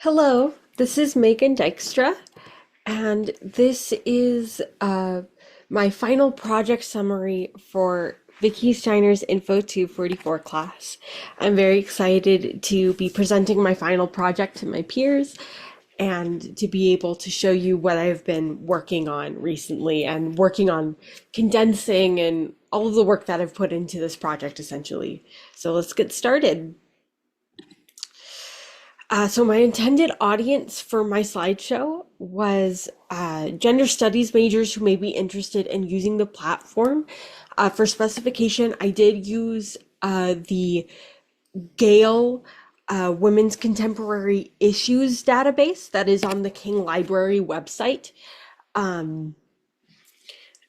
Hello, this is Megan Dykstra, and this is my final project summary for Vicky Steiner's Info 244 class. I'm very excited to be presenting my final project to my peers and to be able to show you what I've been working on recently and working on condensing and all of the work that I've put into this project essentially. So let's get started. So my intended audience for my slideshow was gender studies majors who may be interested in using the platform. For specification, I did use the Gale Women's Contemporary Issues database that is on the King Library website. And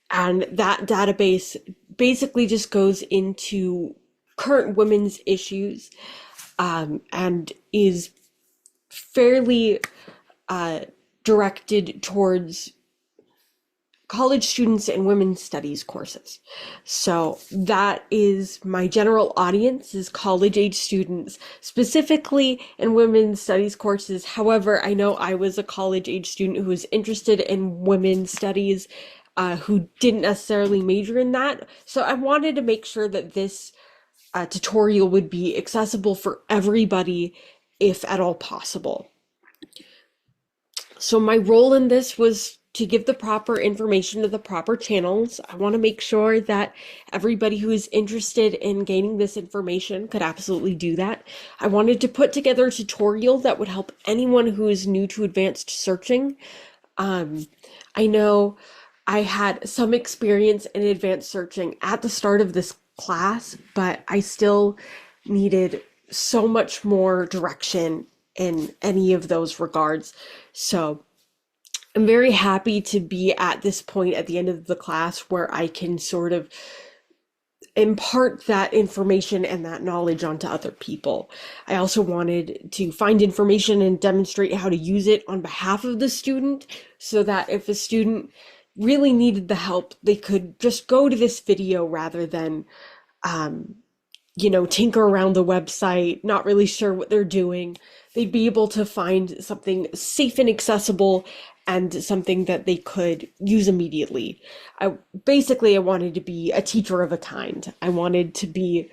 that database basically just goes into current women's issues and is fairly directed towards college students and women's studies courses. So that is my general audience is college age students, specifically in women's studies courses. However, I know I was a college age student who was interested in women's studies, who didn't necessarily major in that. So I wanted to make sure that this tutorial would be accessible for everybody if at all possible. So my role in this was to give the proper information to the proper channels. I want to make sure that everybody who is interested in gaining this information could absolutely do that. I wanted to put together a tutorial that would help anyone who is new to advanced searching. I know I had some experience in advanced searching at the start of this class, but I still needed so much more direction in any of those regards. So I'm very happy to be at this point at the end of the class where I can sort of impart that information and that knowledge onto other people. I also wanted to find information and demonstrate how to use it on behalf of the student so that if a student really needed the help, they could just go to this video rather than tinker around the website, not really sure what they're doing. They'd be able to find something safe and accessible and something that they could use immediately. I wanted to be a teacher of a kind. I wanted to be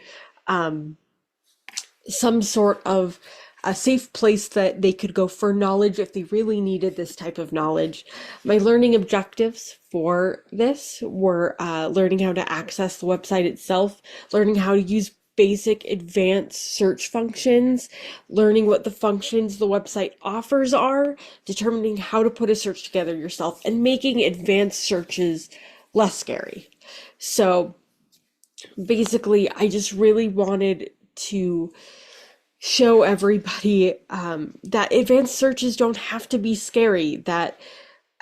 some sort of a safe place that they could go for knowledge if they really needed this type of knowledge. My learning objectives for this were learning how to access the website itself, learning how to use basic advanced search functions, learning what the functions the website offers are, determining how to put a search together yourself, and making advanced searches less scary. So basically, I just really wanted to show everybody that advanced searches don't have to be scary, that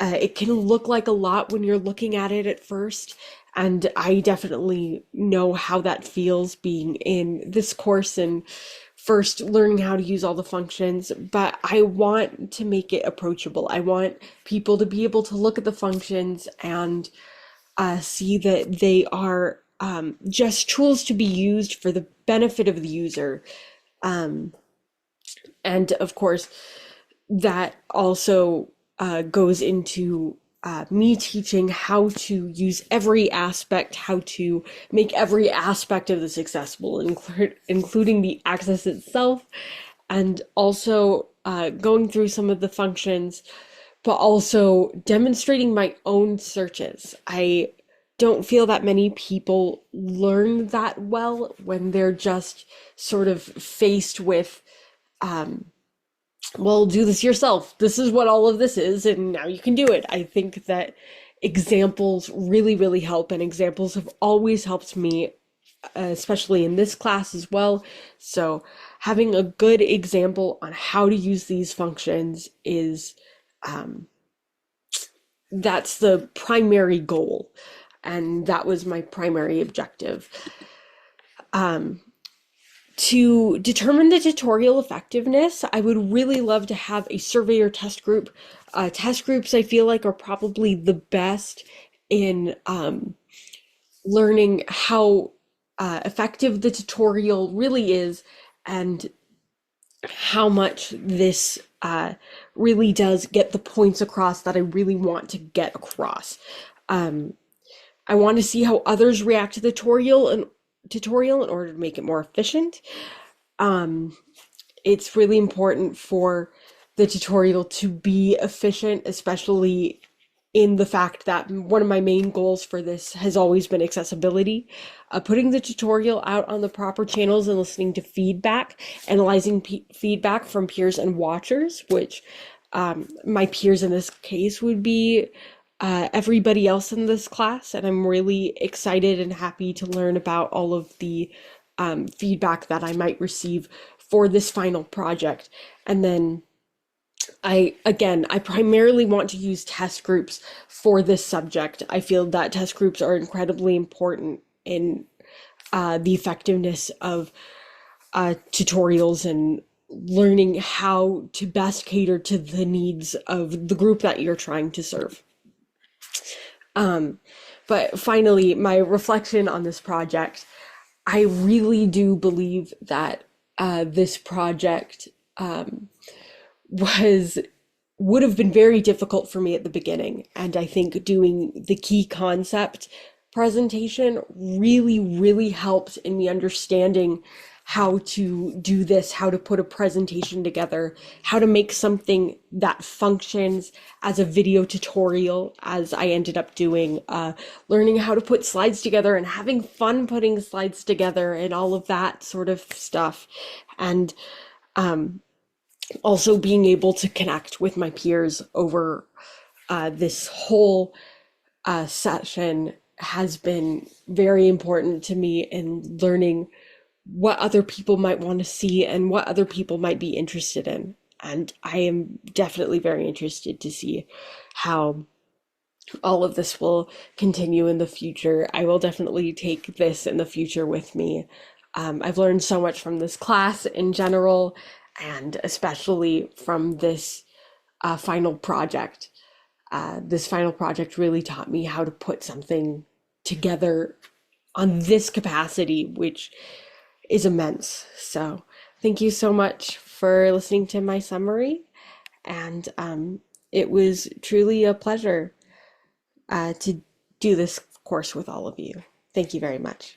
it can look like a lot when you're looking at it at first. And I definitely know how that feels being in this course and first learning how to use all the functions, but I want to make it approachable. I want people to be able to look at the functions and see that they are just tools to be used for the benefit of the user. And of course, that also goes into me teaching how to use every aspect, how to make every aspect of this accessible, including the access itself, and also going through some of the functions, but also demonstrating my own searches. I don't feel that many people learn that well when they're just sort of faced with well, do this yourself. This is what all of this is, and now you can do it. I think that examples really, really help, and examples have always helped me, especially in this class as well. So having a good example on how to use these functions is, that's the primary goal, and that was my primary objective. To determine the tutorial effectiveness, I would really love to have a survey or test group. Test groups, I feel like, are probably the best in learning how effective the tutorial really is and how much this really does get the points across that I really want to get across. Um, I want to see how others react to the tutorial in order to make it more efficient. Um, it's really important for the tutorial to be efficient, especially in the fact that one of my main goals for this has always been accessibility. Putting the tutorial out on the proper channels and listening to feedback, analyzing feedback from peers and watchers, which my peers in this case would be everybody else in this class. And I'm really excited and happy to learn about all of the feedback that I might receive for this final project. And then I primarily want to use test groups for this subject. I feel that test groups are incredibly important in the effectiveness of tutorials and learning how to best cater to the needs of the group that you're trying to serve. But finally, my reflection on this project, I really do believe that this project was would have been very difficult for me at the beginning. And I think doing the key concept presentation really, really helped in me understanding how to do this, how to put a presentation together, how to make something that functions as a video tutorial, as I ended up doing, learning how to put slides together and having fun putting slides together and all of that sort of stuff. And also being able to connect with my peers over this whole session has been very important to me in learning what other people might want to see and what other people might be interested in. And I am definitely very interested to see how all of this will continue in the future. I will definitely take this in the future with me. I've learned so much from this class in general, and especially from this final project. This final project really taught me how to put something together on this capacity, which is immense. So thank you so much for listening to my summary. And it was truly a pleasure to do this course with all of you. Thank you very much.